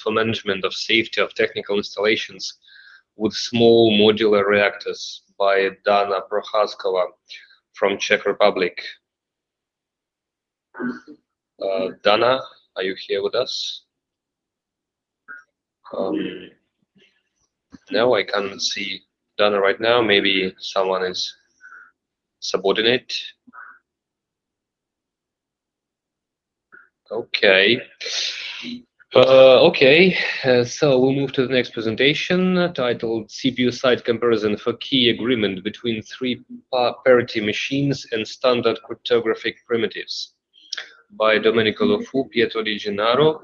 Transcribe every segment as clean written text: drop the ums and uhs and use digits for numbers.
for management of safety of technical installations with small modular reactors by Dana Prohaskova from Czech Republic. Dana, are you here with us? No, I can't see Dana right now. Maybe someone is subordinate. Okay. So we'll move to the next presentation titled CPU side comparison for key agreement between Tree Parity Machines and Standard Cryptographic Primitives by Domenico Lofu, Pietro Di Gennaro,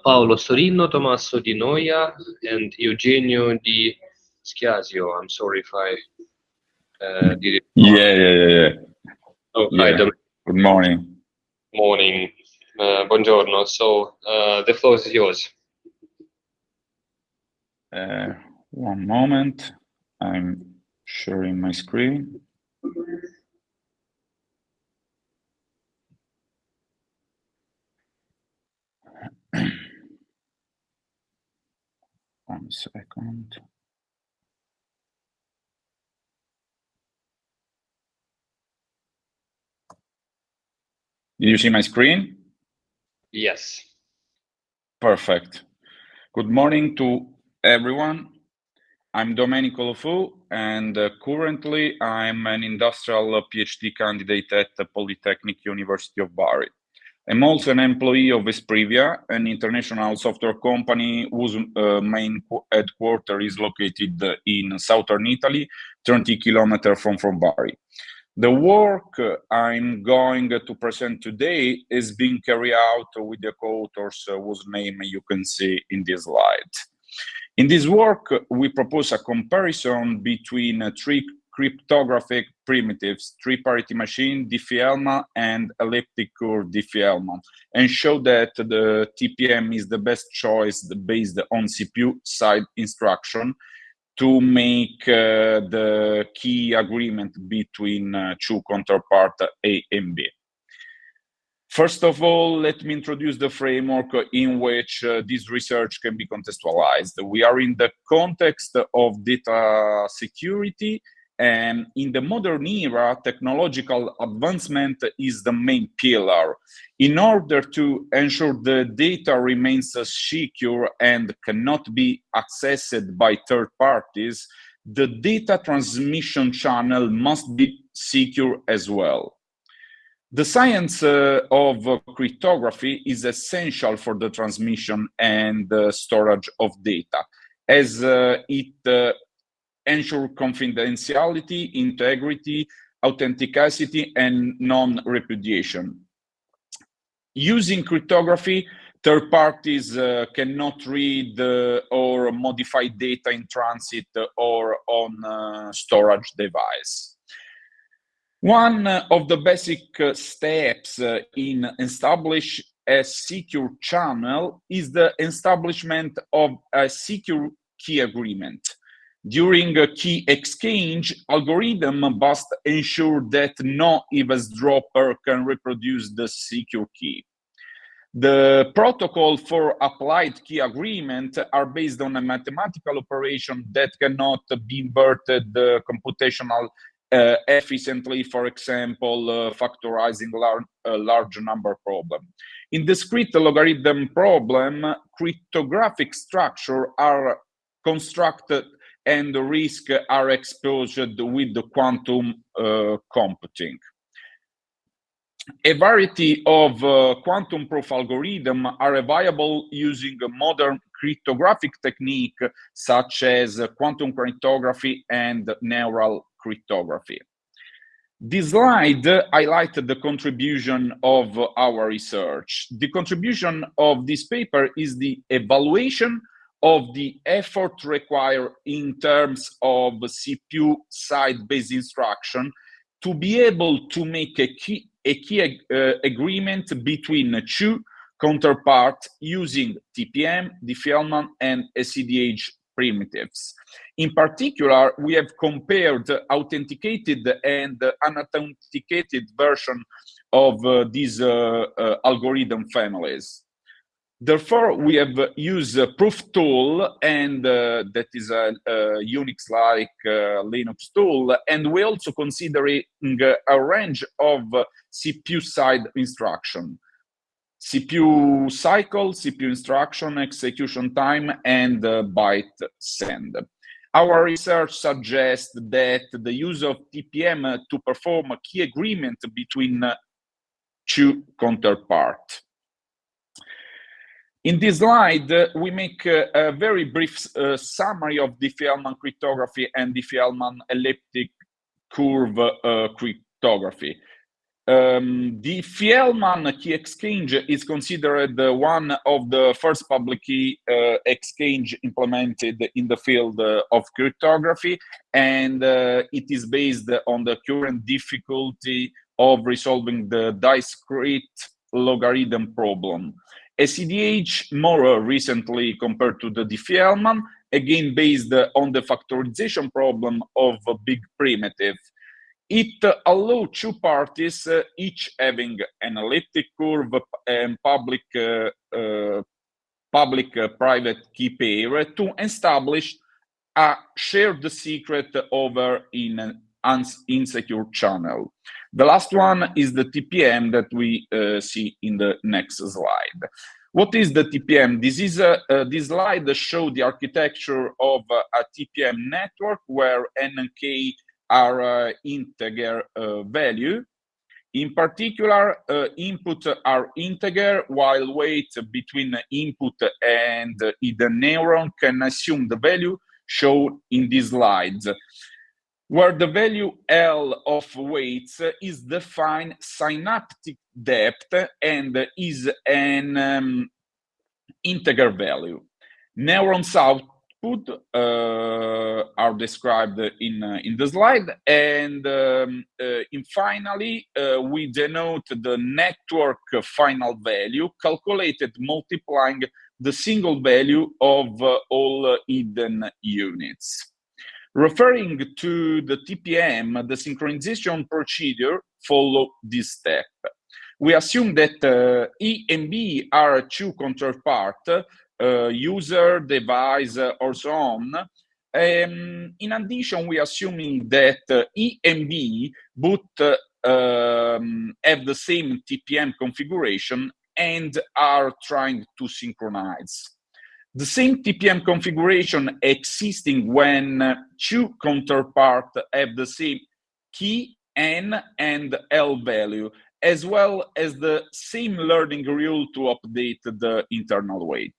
Paolo Sorino, Tommaso Di Noia, and Eugenio Di Schiasio. I'm sorry if I did it wrong. Yeah. Oh, hi, Domenico. Good morning. Morning. Buongiorno. So the floor is yours. One moment. I'm sharing my screen. One second. Did you see my screen? Yes. Perfect. Good morning to everyone. I'm Domenico Lofu, and currently I'm an industrial PhD candidate at the Polytechnic University of Bari. I'm also an employee of Esprivia, an international software company whose main headquarters is located in southern Italy, 30 kilometers from Bari. The work I'm going to present today is being carried out with the co-authors whose name you can see in this slide. In this work, we propose a comparison between three cryptographic primitives, Tree Parity Machine, Diffie-Hellman, and elliptic curve Diffie-Hellman, and show that the TPM is the best choice based on CPU side instruction to make the key agreement between two counterparts A and B. First of all, let me introduce the framework in which this research can be contextualized. We are in the context of data security, and in the modern era, technological advancement is the main pillar. In order to ensure the data remains secure and cannot be accessed by third parties, the data transmission channel must be secure as well. The science of cryptography is essential for the transmission and storage of data, as it ensures confidentiality, integrity, authenticity, and non-repudiation. Using cryptography, third parties cannot read or modify data in transit or on storage device. One of the basic steps in establish a secure channel is the establishment of a secure key agreement. During a key exchange, algorithm must ensure that no eavesdropper can reproduce the secure key. The protocol for applied key agreement are based on a mathematical operation that cannot be inverted computational efficiently, for example, factorizing a large number problem. In discrete logarithm problem, cryptographic structures are constructed and the risks are exposed with the quantum computing. A variety of quantum proof algorithms are available using a modern cryptographic technique such as quantum cryptography and neural cryptography. This slide highlights the contribution of our research. The contribution of this paper is the evaluation of the effort required in terms of CPU side-based instruction to be able to make a key agreement between two counterparts using TPM, Diffie-Hellman, and SEDH primitives. In particular, we have compared authenticated and unauthenticated version of these algorithm families. Therefore, we have used a proof tool, and that is a Unix-like Linux tool, and we also considering a range of CPU side instruction: CPU cycle, CPU instruction, execution time, and byte send. Our research suggests that the use of TPM to perform a key agreement between two counterparts. In this slide, we make a very brief summary of Diffie-Hellman cryptography and Diffie-Hellman elliptic curve cryptography. Diffie-Hellman key exchange is considered one of the first public key exchange implemented in the field of cryptography, and it is based on the current difficulty of resolving the discrete logarithm problem. SEDH more recently compared to the Diffie-Hellman, again based on the factorization problem of a big primitive. It allows two parties, each having an elliptic curve and public-private key pair, to establish a shared secret over in an insecure channel. The last one is the TPM that we see in the next slide. What is the TPM? This slide shows the architecture of a TPM network where N and K are integer value. In particular, input are integer, while weight between input and the neuron can assume the value shown in these slides, where the value L of weights is defined synaptic depth and is an integer value. Neurons output are described in the slide, and finally, we denote the network final value calculated multiplying the single value of all hidden units. Referring to the TPM, the synchronization procedure follows this step. We assume that E and B are two counterparts, user, device, or so on. In addition, we are assuming that E and B both have the same TPM configuration and are trying to synchronize. The same TPM configuration existing when two counterparts have the same key N and L value, as well as the same learning rule to update the internal weight.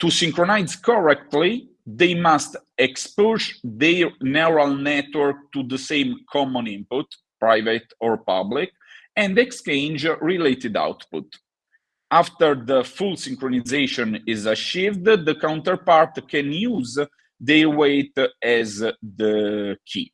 To synchronize correctly, they must expose their neural network to the same common input, private or public, and exchange related output. After the full synchronization is achieved, the counterpart can use their weight as the key.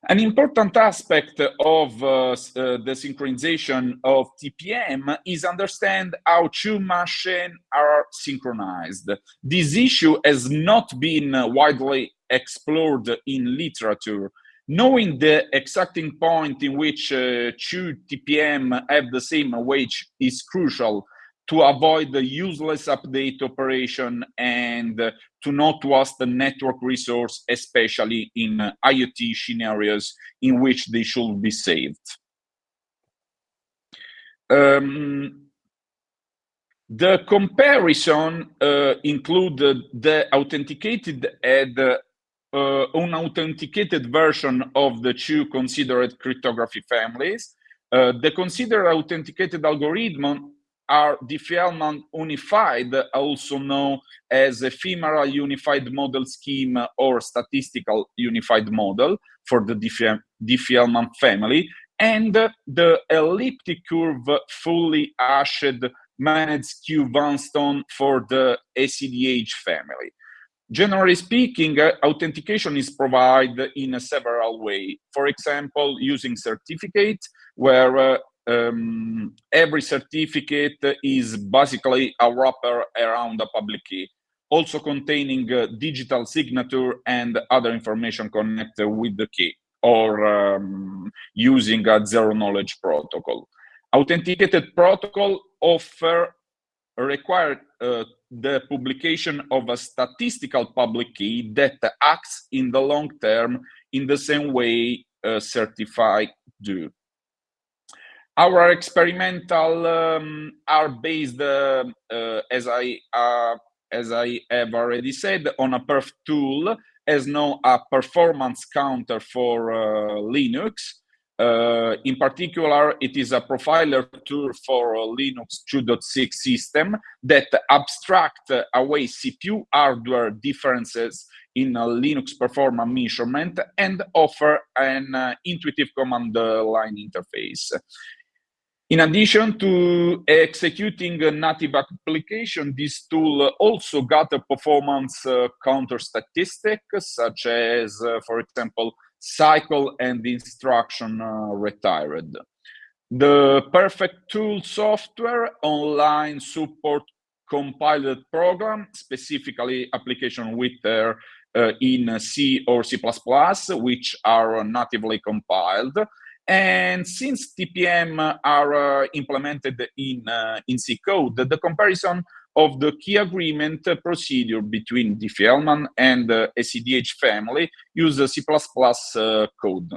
An important aspect of the synchronization of TPM is understand how two machines are synchronized. This issue has not been widely explored in literature. Knowing the exacting point in which two TPM have the same weight is crucial to avoid the useless update operation and to not waste the network resource, especially in IoT scenarios in which they should be saved. The comparison included the authenticated and unauthenticated version of the two considered cryptography families. The considered authenticated algorithm are Diffie-Hellman unified, also known as ephemeral unified model scheme or statistical unified model for the Diffie-Hellman family, and the elliptic curve fully hashed managed Q-Vanstone for the SEDH family. Generally speaking, authentication is provided in several ways. For example, using certificates, where every certificate is basically a wrapper around a public key, also containing digital signature and other information connected with the key, or using a zero-knowledge protocol. Authenticated protocol require the publication of a statistical public key that acts in the long term in the same way certified do. Our experimental are based, as I have already said, on a perf tool, as known a performance counter for Linux. In particular, it is a profiler tool for Linux 2.6 system that abstract away CPU hardware differences in Linux performance measurement and offer an intuitive command line interface. In addition to executing a native application, this tool also gathers performance counter statistics, such as, for example, cycle and instruction retired. The Perfect Tool software online support compiled program, specifically application with in C or C++, which are natively compiled. And since TPM are implemented in C code, the comparison of the key agreement procedure between Diffie-Hellman and SEDH family use C++ code.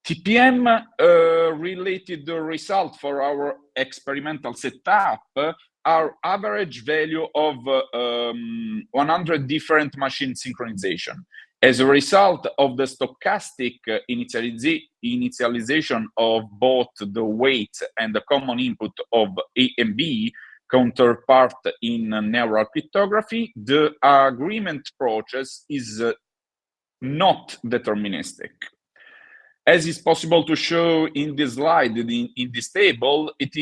TPM related result for our experimental setup are average value of 100 different machine synchronization. As a result of the stochastic initialization of both the weight and the common input of A and B counterpart in neural cryptography, the agreement process is not deterministic. As is possible to show in this slide, in this table, it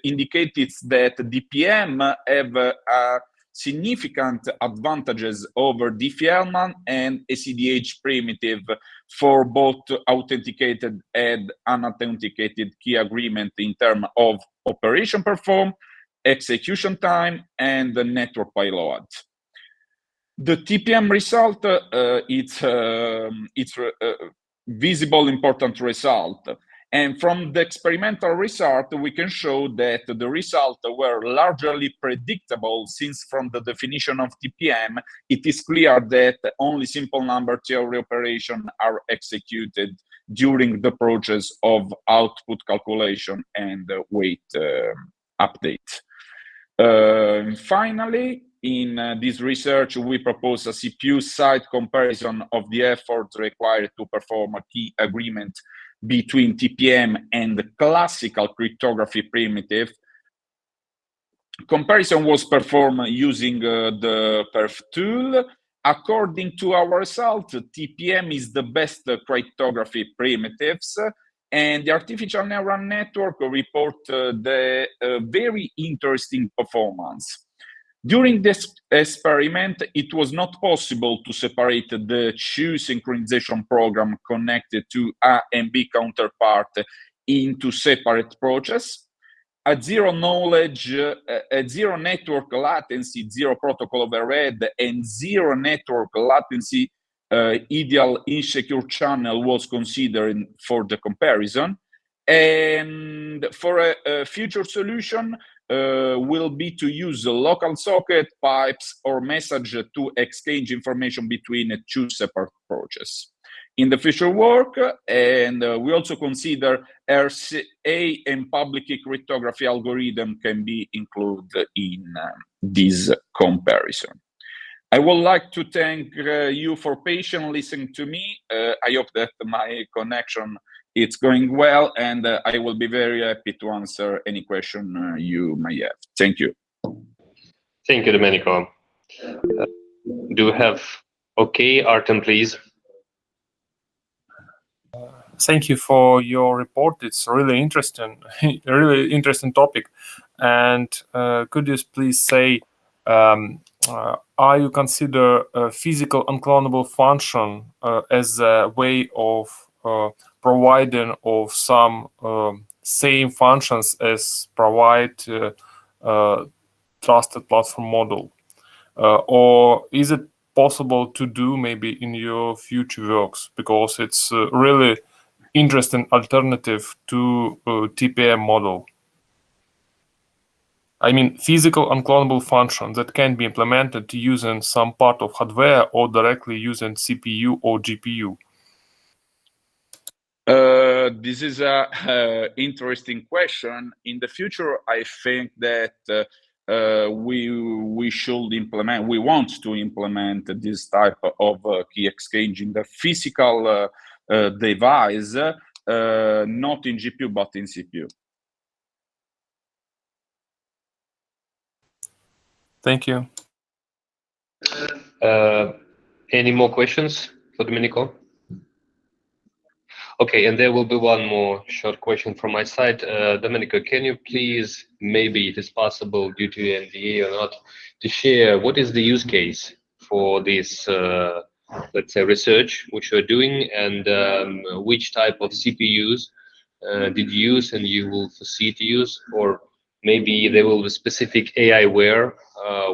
indicates that DPM have significant advantages over Diffie-Hellman and SEDH primitive for both authenticated and unauthenticated key agreement in terms of operation performed, execution time, and the network payload. The TPM result, it's visible important result. And from the experimental result, we can show that the results were largely predictable, since from the definition of TPM, it is clear that only simple number theory operations are executed during the process of output calculation and weight update. Finally, in this research, we propose a CPU side comparison of the effort required to perform a key agreement between TPM and the classical cryptography primitive. Comparison was performed using the perf tool. According to our result, TPM is the best cryptography primitives, and the artificial neural network report the very interesting performance. During this experiment, it was not possible to separate the two synchronization program connected to A and B counterpart into separate processes. At zero knowledge, at zero network latency, zero protocol overhead, and zero network latency, ideal insecure channel was considered for the comparison. And for a future solution, will be to use a local socket, pipes, or message to exchange information between two separate approaches. In the future work, and we also consider RSA and public key cryptography algorithm can be included in this comparison. I would like to thank you for patiently listening to me. I hope that my connection it's going well, and I will be very happy to answer any question you may have. Thank you. Thank you, Domenico. Do we have okay, Artem, please? Thank you for your report. It's really interesting, really interesting topic. And could you please say, are you consider a physical unclonable function as a way of providing of some same functions as provide trusted platform model, or is it possible to do maybe in your future works? Because it's really interesting alternative to TPM model. I mean, physical unclonable function that can be implemented using some part of hardware or directly using CPU or GPU. This is a interesting question. In the future, I think that we should implement. We want to implement this type of key exchange in the physical device, not in GPU but in CPU. Thank you. Any more questions for Domenico? Okay, and there will be one more short question from my side. Domenico, can you please, maybe it is possible due to NDA or not, to share what is the use case for this, let's say, research which you're doing, and which type of CPUs did you use and you will foresee to use, or maybe there will be specific AIware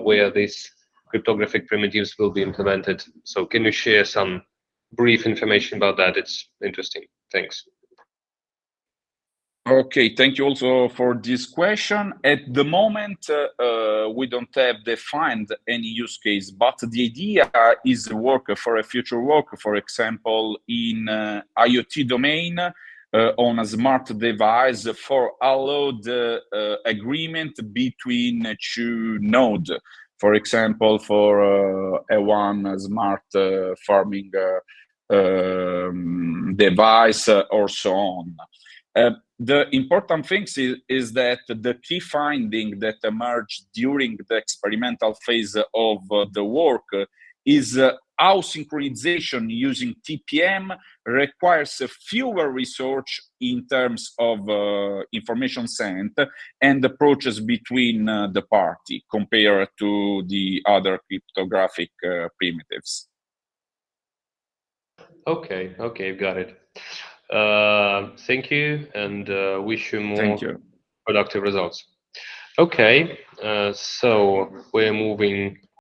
where these cryptographic primitives will be implemented. So can you share some brief information about that? It's interesting. Thanks. Okay, thank you also for this question. At the moment, we don't have defined any use case, but the idea is work for a future work, for example, in IoT domain, on a smart device for allowed agreement between two nodes. For example, for a one smart farming device or so on. The important thing is that the key finding that emerged during the experimental phase of the work is how synchronization using TPM requires fewer research in terms of information sent and approaches between the party compared to the other cryptographic primitives. Okay, got it. Thank you, and wish you more productive results. Okay, so we're moving